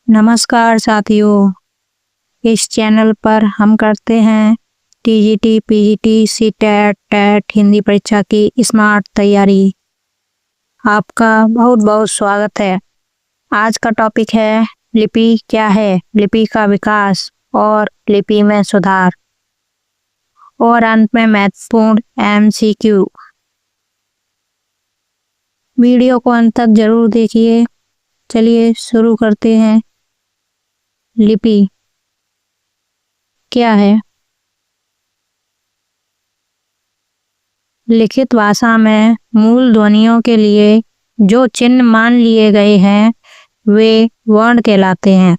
नमस्कार साथियों, इस चैनल पर हम करते हैं TGT, PGT, CTET, TET Hindi परीक्षा की स्मार्ट तैयारी। आपका बहुत बहुत स्वागत है। आज का टॉपिक है लिपि क्या है, लिपि का विकास और लिपि में सुधार, और अंत में महत्वपूर्ण एमसीक्यू। वीडियो को अंत तक जरूर देखिए। चलिए शुरू करते हैं। लिपि क्या है? लिखित भाषा में मूल ध्वनियों के लिए जो चिन्ह मान लिए गए हैं वे वर्ण कहलाते हैं,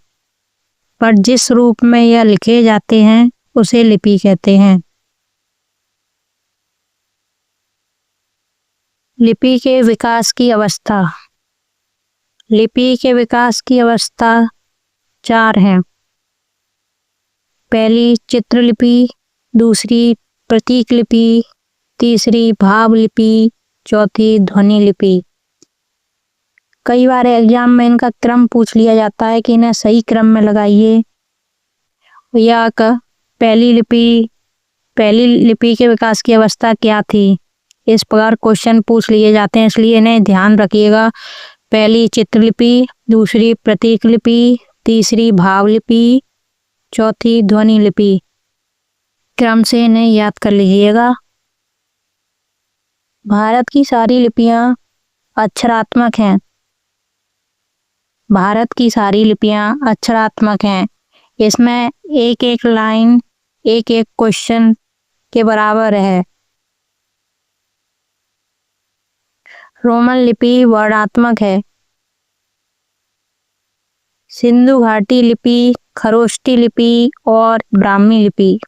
पर जिस रूप में यह लिखे जाते हैं उसे लिपि कहते हैं। लिपि के विकास की अवस्था। लिपि के विकास की अवस्था 4 हैं। पहली चित्रलिपि, दूसरी प्रतीक लिपि, तीसरी भाव लिपि, चौथी ध्वनि लिपि। कई बार एग्जाम में इनका क्रम पूछ लिया जाता है कि इन्हें सही क्रम में लगाइए। या पहली लिपि के विकास की अवस्था क्या थी, इस प्रकार क्वेश्चन पूछ लिए जाते हैं, इसलिए इन्हें ध्यान रखिएगा। पहली चित्रलिपि, दूसरी प्रतीक लिपि, तीसरी भाव लिपि, चौथी ध्वनि लिपि। क्रम से इन्हें याद कर लीजिएगा। भारत की सारी लिपियां अक्षरात्मक हैं। भारत की सारी लिपियां अक्षरात्मक हैं। इसमें एक एक लाइन, एक एक क्वेश्चन के बराबर है। रोमन लिपि वर्णात्मक है। सिंधु घाटी लिपि, खरोष्टी लिपि और ब्राह्मी लिपि।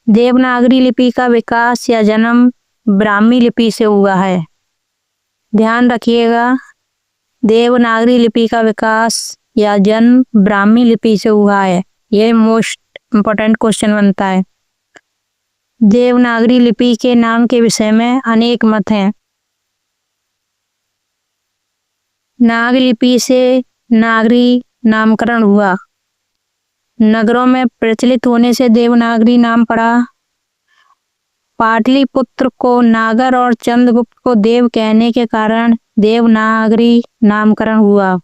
देवनागरी लिपि का विकास या जन्म ब्राह्मी लिपि से हुआ है। ध्यान रखिएगा, देवनागरी लिपि का विकास या जन्म ब्राह्मी लिपि से हुआ है। यह मोस्ट इम्पोर्टेंट क्वेश्चन बनता है। देवनागरी लिपि के नाम के विषय में अनेक मत हैं। नाग लिपि से नागरी नामकरण हुआ। नगरों में प्रचलित होने से देवनागरी नाम पड़ा। पाटलिपुत्र को नागर और चंद्रगुप्त को देव कहने के कारण देवनागरी नामकरण हुआ।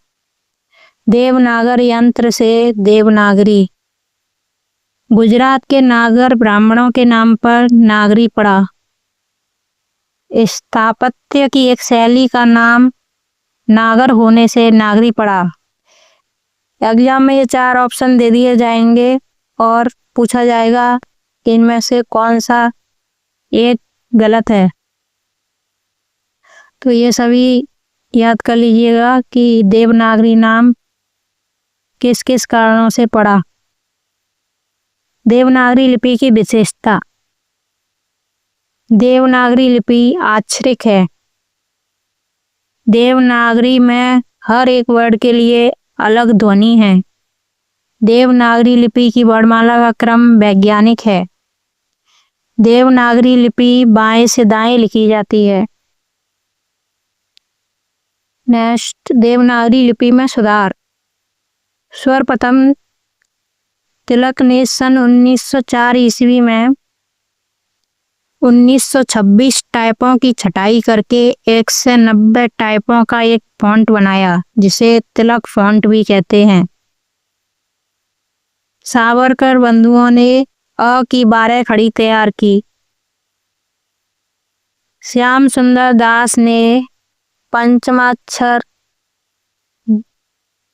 देवनागर यंत्र से देवनागरी। गुजरात के नागर ब्राह्मणों के नाम पर नागरी पड़ा। स्थापत्य की एक शैली का नाम नागर होने से नागरी पड़ा। एग्जाम में ये 4 ऑप्शन दे दिए जाएंगे और पूछा जाएगा कि इनमें से कौन सा एक गलत है। तो ये सभी याद कर लीजिएगा कि देवनागरी नाम किस किस कारणों से पड़ा। देवनागरी लिपि की विशेषता। देवनागरी लिपि आक्षरिक है। देवनागरी में हर एक वर्ड के लिए अलग ध्वनि है। देवनागरी लिपि की वर्णमाला का क्रम वैज्ञानिक है। देवनागरी लिपि बाएं से दाएं लिखी जाती है। नेक्स्ट, देवनागरी लिपि में सुधार। सर्वप्रथम तिलक ने सन 1904 ईस्वी में 1926 टाइपों की छटाई करके 190 टाइपों का एक फॉन्ट बनाया, जिसे तिलक फॉन्ट भी कहते हैं। सावरकर बंधुओं ने अ की 12 खड़ी तैयार की। श्याम सुंदर दास ने पंचमाक्षर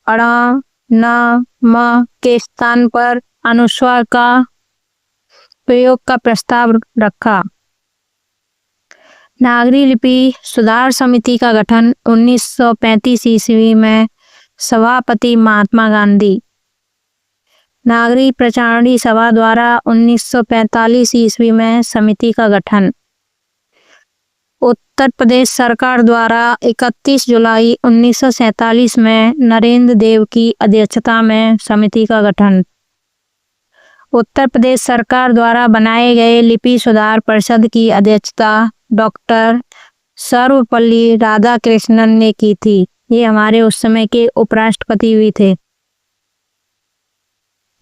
अण, न, म के स्थान पर अनुस्वार का प्रयोग का प्रस्ताव रखा। नागरी लिपि सुधार समिति का गठन 1935 ईस्वी में, सभापति महात्मा गांधी। नागरी प्रचारणी सभा द्वारा 1945 ईस्वी में समिति का गठन। उत्तर प्रदेश सरकार द्वारा 31 जुलाई 1947 में नरेंद्र देव की अध्यक्षता में समिति का गठन। उत्तर प्रदेश सरकार द्वारा बनाए गए लिपि सुधार परिषद की अध्यक्षता डॉक्टर सर्वपल्ली राधाकृष्णन ने की थी। ये हमारे उस समय के उपराष्ट्रपति भी थे।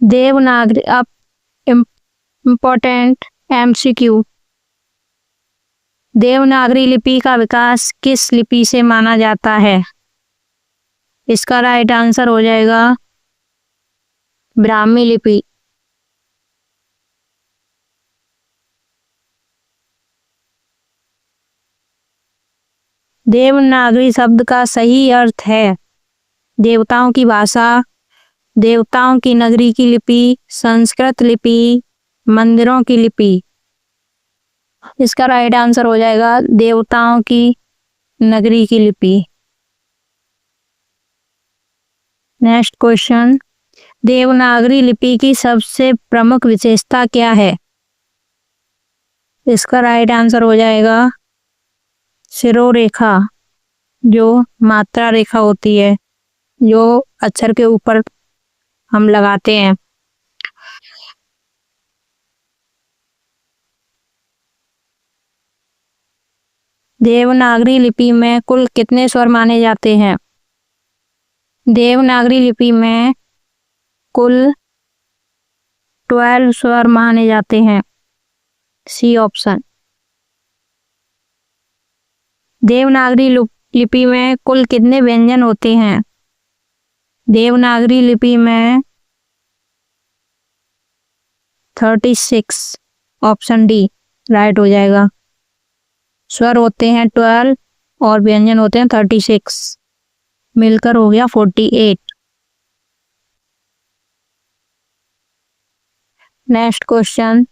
देवनागरी, अब इम्पोर्टेंट MCQ, देवनागरी लिपि का विकास किस लिपि से माना जाता है? इसका राइट आंसर हो जाएगा ब्राह्मी लिपि। देवनागरी शब्द का सही अर्थ है देवताओं की भाषा, देवताओं की नगरी की लिपि, संस्कृत लिपि, मंदिरों की लिपि। इसका राइट आंसर हो जाएगा देवताओं की नगरी की लिपि। नेक्स्ट क्वेश्चन, देवनागरी लिपि की सबसे प्रमुख विशेषता क्या है? इसका राइट आंसर हो जाएगा शिरोरेखा, जो मात्रा रेखा होती है, जो अक्षर के ऊपर हम लगाते हैं। देवनागरी लिपि में कुल कितने स्वर माने जाते हैं? देवनागरी लिपि में कुल 12 स्वर माने जाते हैं। C option. देवनागरी लिपि में कुल कितने व्यंजन होते हैं? देवनागरी लिपि में 36, ऑप्शन डी राइट हो जाएगा। स्वर होते हैं 12 और व्यंजन होते हैं 36, मिलकर हो गया 48। नेक्स्ट क्वेश्चन,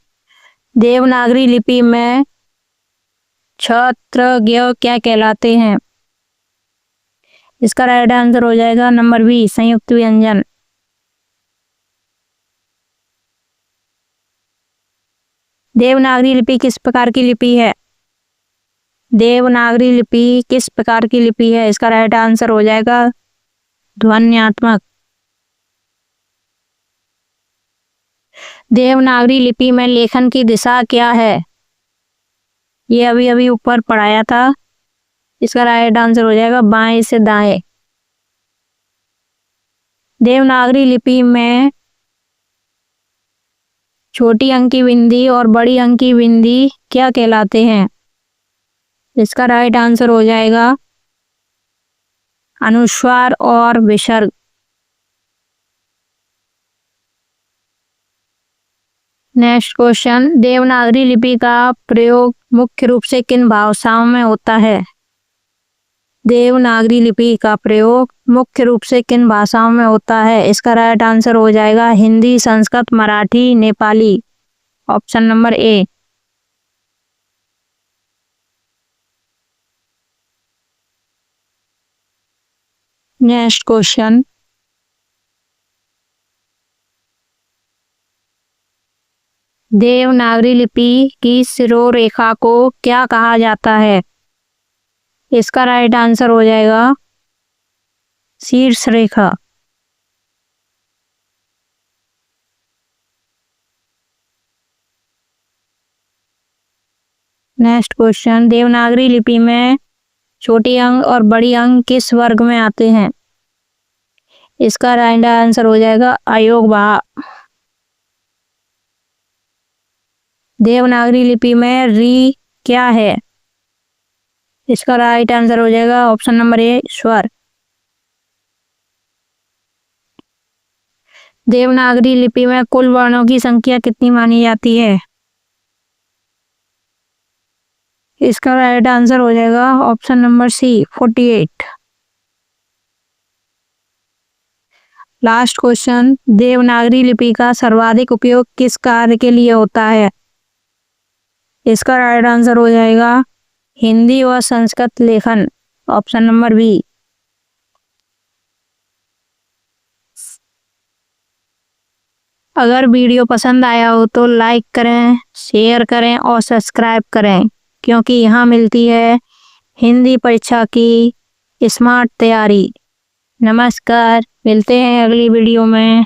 देवनागरी लिपि में क्षत्रज्ञ क्या कहलाते हैं? इसका राइट आंसर हो जाएगा नंबर बी, संयुक्त व्यंजन। देवनागरी लिपि किस प्रकार की लिपि है? देवनागरी लिपि किस प्रकार की लिपि है? इसका राइट आंसर हो जाएगा ध्वन्यात्मक। देवनागरी लिपि में लेखन की दिशा क्या है? ये अभी अभी ऊपर पढ़ाया था। इसका राइट आंसर हो जाएगा बाएं से दाएं। देवनागरी लिपि में छोटी अंक की बिंदी और बड़ी अंक की बिंदी क्या कहलाते हैं? इसका राइट आंसर हो जाएगा अनुस्वार और विसर्ग। नेक्स्ट क्वेश्चन, देवनागरी लिपि का प्रयोग मुख्य रूप से किन भाषाओं में होता है? देवनागरी लिपि का प्रयोग मुख्य रूप से किन भाषाओं में होता है? इसका राइट आंसर हो जाएगा Hindi, Sanskrit, Marathi, Nepali, option number A. Next question, Devanagari लिपि की शिरोरेखा को क्या कहा जाता है? इसका राइट आंसर हो जाएगा शीर्ष रेखा। नेक्स्ट क्वेश्चन, देवनागरी लिपि में छोटी अंक और बड़ी अंक किस वर्ग में आते हैं? इसका राइट आंसर हो जाएगा अयोगवाह। देवनागरी लिपि में री क्या है? इसका राइट आंसर हो जाएगा ऑप्शन नंबर ए, स्वर। देवनागरी लिपि में कुल वर्णों की संख्या कितनी मानी जाती है? इसका राइट आंसर हो जाएगा option number C, 48। Last question, Devanagari लिपि का सर्वाधिक उपयोग किस कार्य के लिए होता है? इसका राइट आंसर हो जाएगा हिंदी व संस्कृत लेखन, ऑप्शन नंबर बी। अगर वीडियो पसंद आया हो तो लाइक करें, शेयर करें और सब्सक्राइब करें, क्योंकि यहाँ मिलती है हिंदी परीक्षा की स्मार्ट तैयारी। नमस्कार, मिलते हैं अगली वीडियो में।